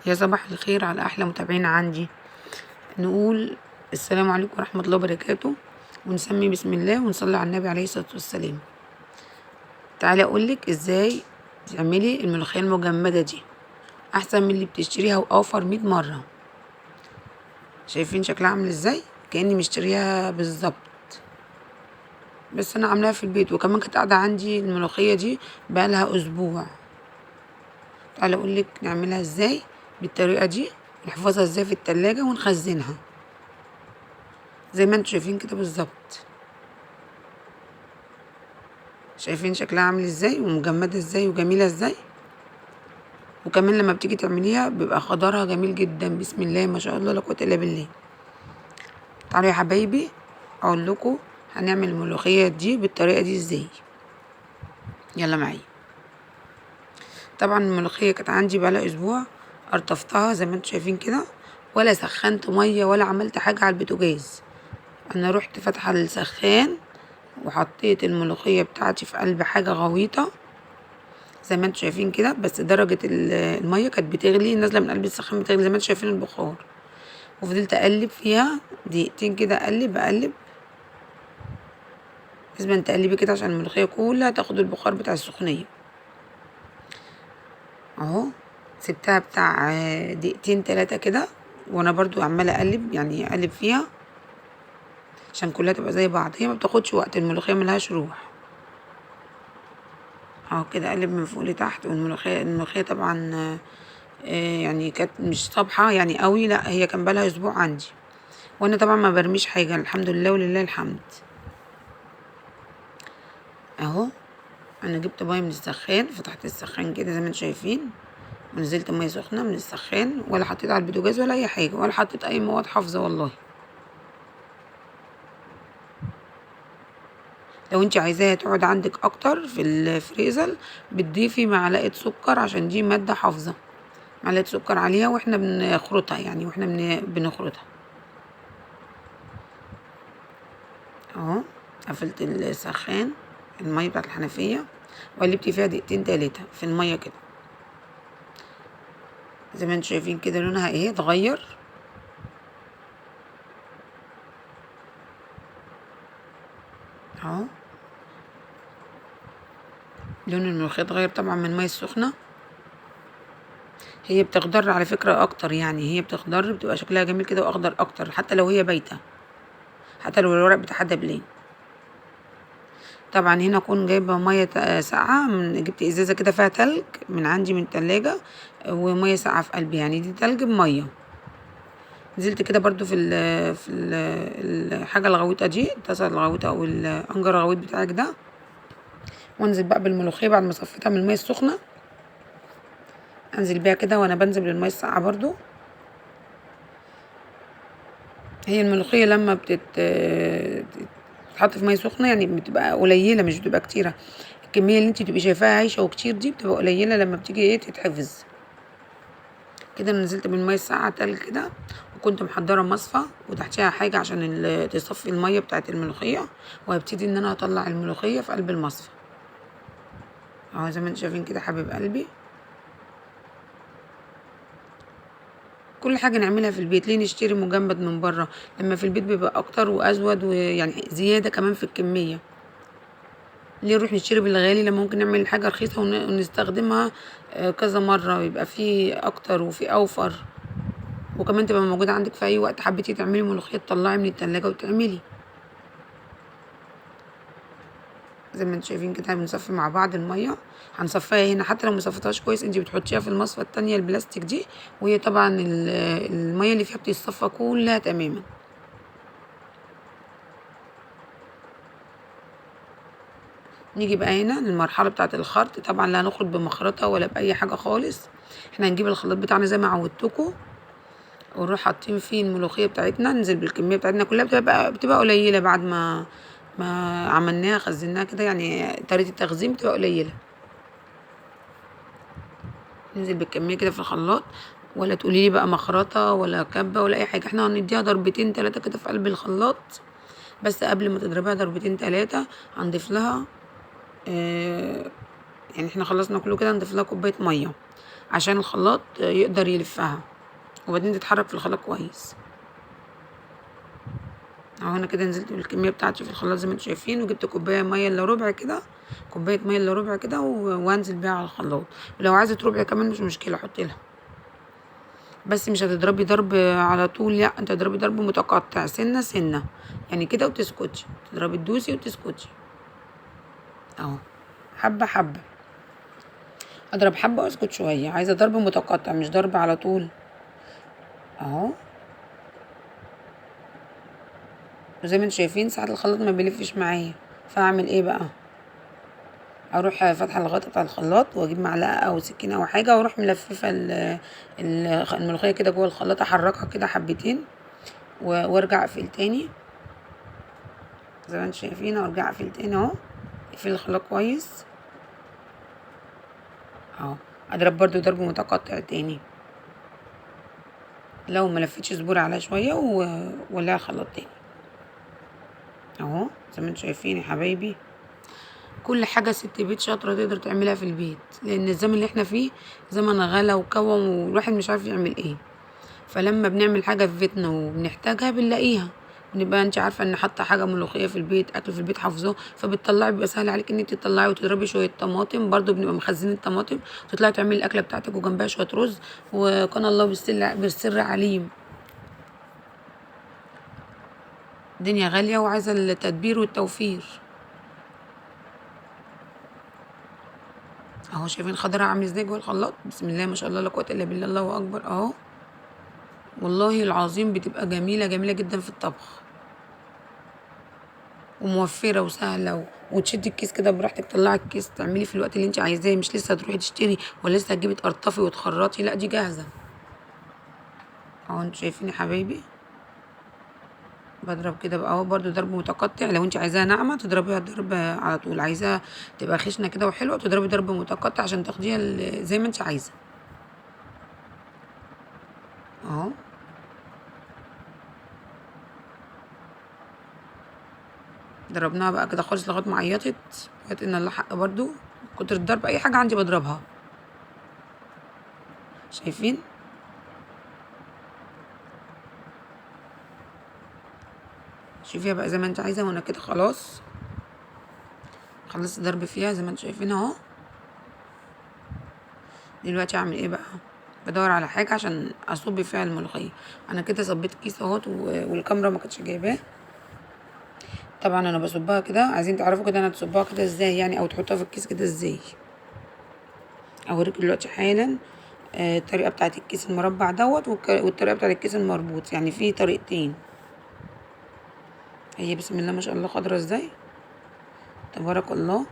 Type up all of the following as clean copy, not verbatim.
يا صباح الخير على احلى متابعين عندي. نقول السلام عليكم ورحمه الله وبركاته، ونسمي بسم الله ونصلي على النبي عليه الصلاه والسلام. تعالي اقولك ازاي تعملي الملوخيه المجمده دي احسن من اللي بتشتريها واوفر 100 مره. شايفين شكلها عامل ازاي؟ كاني مشتريها بالظبط، بس انا عاملاها في البيت، وكمان كانت قاعده عندي الملوخيه دي بقالها اسبوع. تعالي اقولك نعملها ازاي بالطريقه دي، نحفظها ازاي في التلاجة ونخزنها زي ما انتوا شايفين كده بالظبط. شايفين شكلها عامل ازاي ومجمده ازاي وجميله ازاي، وكمان لما بتيجي تعمليها بيبقى خضرها جميل جدا. بسم الله ما شاء الله لا قوه الا بالله. تعالوا يا حبايبي اقول لكم هنعمل الملوخيه دي بالطريقه دي ازاي. يلا معايا. طبعا الملوخيه كانت عندي بقالها اسبوع، ارطفتها زي ما انتوا شايفين كده، ولا سخنت ميه ولا عملت حاجه على البوتاجاز. انا رحت فاتحه السخان وحطيت الملوخيه بتاعتي في قلب حاجه غويطه زي ما انتوا شايفين كده، بس درجة المية كانت بتغلي نازلة من قلب السخان، بتغلي زي ما انتوا شايفين البخار. وفضلت اقلب فيها دقيقتين كده، اقلب. لازم تقلبي كده عشان الملوخية كلها تاخد البخار بتاع السخنية. اهو سبتها بتاع دقيقتين 3 كده، وانا برضو عمالة اقلب، يعني اقلب فيها عشان كلها تبقى زي بعض. هي ما بتاخدش وقت، الملوخية ملهاش روح. اهو كده اقلب من فوق لتحت. والملوخية طبعا يعني كانت مش صابحة يعني قوي، لا هي كان بقالها اسبوع عندي، وانا طبعا ما برميش حاجة الحمد لله ولله الحمد. اهو انا جبت ميه من السخان، فتحت السخان كده زي ما انتم شايفين، ونزلت ميه سخنة من السخان، ولا حطيت على البوتاجاز ولا اي حاجة، ولا حطيت اي مواد حافظة والله. لو انت عايزاها تقعد عندك اكتر في الفريزر بتضيفي معلقة سكر، عشان دي مادة حافظة. معلقة سكر عليها واحنا بنخرطها، يعني واحنا بنخرطها. اهو قفلت السخان، المية بتاعت الحنفية، وقلبت فيها دقيقتين 3 في المية كده زي ما انتوا شايفين كده. لونها ايه اتغير. اهو لون الملوخية اتغير طبعا من المية السخنة. هي بتخضر على فكرة اكتر، يعني هي بتخضر بتبقى شكلها جميل كده واخضر اكتر، حتى لو هي بايتة، حتى لو الورق بتاعها دبلان. طبعا هنا اكون جايبه ميه ساقعه، جبت ازازه كده فيها تلج من عندي من التلاجة، وميه ساقعه في قلبي، يعني دي تلج بميه. نزلت كده برضو الحاجه الغويطه دي، الطاسه الغويطه او الانجر الغويط بتاعك ده، وانزل بقى بالملوخيه بعد ما صفيتها من الميه السخنه. انزل بيها كده وانا بنزل بالميه الساقعه برضو. هي الملوخيه لما تتحط في ميه سخنه يعني بتبقى قليله، مش بتبقى كتيره. الكميه اللي انت تبقي شايفاها عايشه وكتير دي بتبقى قليله لما بتيجي تتحفظ كده. نزلت بالميه الساقعه تلج كده، وكنت محضره مصفى وتحتيها حاجه عشان تصفي الميه بتاعت الملوخيه، وهبتدي ان انا اطلع الملوخيه في قلب المصفى. اهو زي ما انتم شايفين كده حبيب قلبي. كل حاجه نعملها في البيت، ليه نشتري مجمد من بره لما في البيت بيبقى اكتر وازود، ويعني زياده كمان في الكميه؟ ليه نروح نشتري بالغالي لما ممكن نعمل حاجه رخيصه ونستخدمها كذا مره، يبقى فيه اكتر وفيه اوفر، وكمان تبقى موجوده عندك في اي وقت حبيتي تعملي ملوخيه تطلعي من التلاجة وتعملي. زي ما انتم شايفين كده بنصفي مع بعض الميه. هنصفيها هنا، حتى لو مصفتهاش كويس انت بتحطيها في المصفى التانية البلاستيك دي، وهي طبعا الميه اللي فيها بتتصفى كلها تماما. نيجي بقى هنا للمرحله بتاعه الخرط. طبعا لا هنخرط بمخرطه ولا باي حاجه خالص، احنا هنجيب الخلاط بتاعنا زي ما عودتكم، ونروح حاطين فيه الملوخيه بتاعتنا، ننزل بالكميه بتاعتنا كلها. بتبقى قليله بعد ما عملناها خزناها كده، يعني طريقه التخزين بتبقى قليله. ننزل بالكميه كده في الخلاط، ولا تقولي لي بقى مخرطه ولا كبه ولا اي حاجه، احنا هنديها ضربتين 3 كده في قلب الخلاط. بس قبل ما تضربيها ضربتين 3 هنضيف لها يعني احنا خلصنا كله كده، هنضيف لها كوبايه ميه. عشان الخلاط يقدر يلفها، وبعدين تتحرك في الخلاط كويس. اهو انا كده نزلت بالكميه بتاعتي في الخلاط زي ما انتم شايفين، وجبت كوبايه ميه الا ربع كده، كوبايه ميه الا ربع كده، وانزل بيها على الخلاط. ولو عايزه ربع كمان مش مشكله حطي لها، بس مش هتضربي ضرب على طول، لا انت تضربي ضرب متقطع سنه سنه يعني كده، وتسكتي تضربي تدوسي وتسكتي اهو، حبه حبه، اضرب حبه واسكت شويه. عايزه ضرب متقطع مش ضرب على طول اهو. وزي ما انتم شايفين ساعات الخلاط ما بيلفش معايا، فاعمل ايه بقى؟ اروح فاتحه الغطا بتاع الخلاط، واجيب معلقه او سكينه او حاجه، واروح ملففه الملوخيه كده جوه الخلاط، احركها كده حبتين وارجع اقفل تاني زي ما انتم شايفين، وارجع اقفل تاني اهو. اقفل الخلاط كويس اهو. اضرب برضو ضرب متقطع تاني لو ما لفتش صبوري عليها شويه، ولا الخلاط تاني اهو. زي ما انتم شايفين يا حبايبي، كل حاجة ست بيت شاطرة تقدر تعملها في البيت، لأن الزمن اللي احنا فيه زمن غلا وكوم، والواحد مش عارف يعمل ايه. فلما بنعمل حاجة في بيتنا وبنحتاجها بنلاقيها، بنبقى انت عارفة ان حاطة حاجة ملوخية في البيت، اكل في البيت حافظاه، فبتطلعي بيبقى سهل عليك ان انت تطلعي وتضربي شوية طماطم، برضو بنبقى مخزنين الطماطم، وتطلعي تعملي الاكلة بتاعتك وجنبها شوية رز، وكان الله بالسر عليم. الدنيا غالية وعايزة التدبير والتوفير اهو. شايفين الخضرة عامل ازاي جوه الخلاط؟ بسم الله ما شاء الله لا قوة الا بالله، الله اكبر اهو. والله العظيم بتبقى جميلة جميلة جدا في الطبخ، وموفرة وسهلة وتشدي الكيس كده براحتك، تطلعي الكيس تعملي في الوقت اللي انت عايزاه، مش لسه هتروحي تشتري ولا لسه هتجيبي تقرطفي وتخرطي، لا دي جاهزة اهو. انتوا شايفين يا حبايبي بضرب كده بقى اهو، برضو ضرب متقطع. لو انت عايزاها ناعمة تضربيها ضرب على طول، عايزاها تبقى خشنة كده وحلوة تضربي ضرب متقطع عشان تاخديها زي ما انت عايزة اهو. ضربناها بقى كده خالص لغايه ما عيطت، وقالت ان الله حق برضو. كتر الضرب اي حاجه عندي بضربها. شايفين؟ شوفيها بقى زي ما انت عايزه، وانا كده خلاص خلصت ضرب فيها زي ما انتوا شايفين اهو. دلوقتي اعمل ايه بقى؟ بدور على حاجه عشان اصب فيها الملوخيه. انا كده صبيت الكيس اهوت، والكاميرا ما كانتش جايباه. طبعا انا بصبها كده، عايزين تعرفوا كده انا تصبها كده ازاي يعني، او تحطها في الكيس كده ازاي. اوريك دلوقتي حالا الطريقه بتاعت الكيس المربع دوت، والطريقه بتاعت الكيس المربوط، يعني في طريقتين. هي بسم الله ما شاء الله خضرة ازاي، تبارك الله.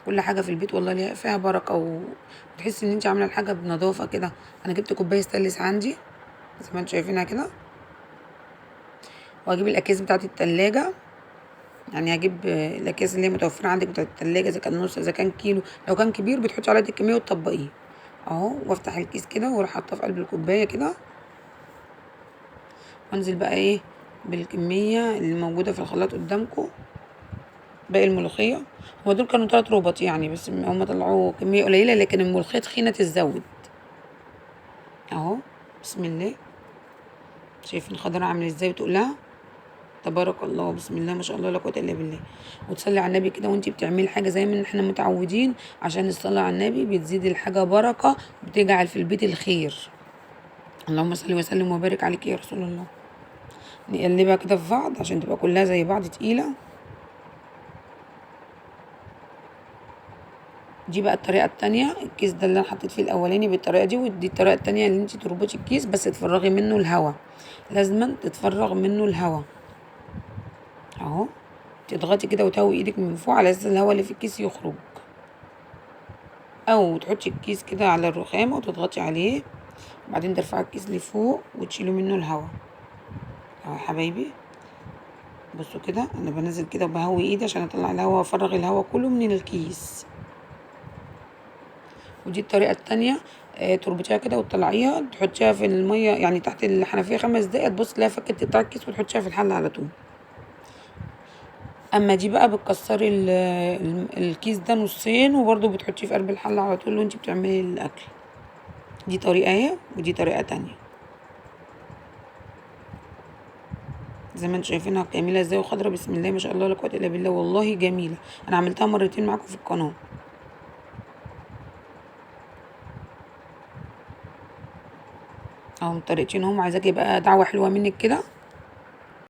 كل حاجه في البيت والله ليها فيها بركه، وتحسي ان انت عامله الحاجه بنظافه كده. انا جبت كوبايه ستانلس عندي زي ما انتوا شايفينها كده، وهجيب الاكياس بتاعه التلاجة. يعني هجيب الاكياس اللي هي متوفره عندك بتاعه التلاجة، اذا كان نص اذا كان كيلو، لو كان كبير بتحطي عليه الكميه وتطبقيه اهو. وافتح الكيس كده واروح حاطاه في قلب الكوبايه كده، وانزل بقى ايه بالكميه اللي موجوده في الخلاط قدامكم. باقي الملوخيه، هو دول كانوا 3 ربط يعني، بس هم طلعوا كميه قليله، لكن الملوخيه تخينه تزود اهو. بسم الله. شايفين الخضره عامله ازاي وتقولها تبارك الله، بسم الله ما شاء الله لا قوه الا بالله. وتصلي على النبي كده وانتي بتعملي حاجه زي ما احنا متعودين، عشان الصلاه على النبي بتزيد الحاجه بركه، بتجعل في البيت الخير. اللهم صل وسلم وبارك عليك يا رسول الله. نقلبها كده في بعض عشان تبقى كلها زي بعض تقيله. دي بقى الطريقه التانية، الكيس ده اللي انا حطيت فيه الاولاني بالطريقه دي، ودي الطريقه التانية اللي انتي تربطي الكيس بس تفرغي منه الهواء، لازما تتفرغ منه الهواء اهو. تضغطي كده وتهوي ايدك من فوق على اساس الهواء اللي في الكيس يخرج، او تحطي الكيس كده على الرخامه وتضغطي عليه، بعدين ترفعي الكيس لفوق وتشيلي منه الهواء اهو يا حبايبي. بصوا كده انا بنزل كده وبهوي ايدي عشان اطلع الهواء وافرغ الهواء كله من الكيس. ودي الطريقه التانية، تربطيها كده وتطلعيها تحطيها في الميه يعني تحت الحنفيه 5 دقايق، تبص تلاقيها فكت تقطعي الكيس وتحطيها في الحله على طول. اما دي بقى بتكسري الكيس ده نصين، وبرضو بتحطيه في قلب الحله على طول وانتي بتعملي الاكل. دي طريقه اهي، ودي طريقه تانية. زي ما انتم شايفينها جميله ازاي وخضره، بسم الله ما شاء الله لا قوه الا بالله، والله جميله. انا عملتها مرتين معاكم في القناه. اهو طريقتين هم، عايزاكي بقى دعوه حلوه منك كده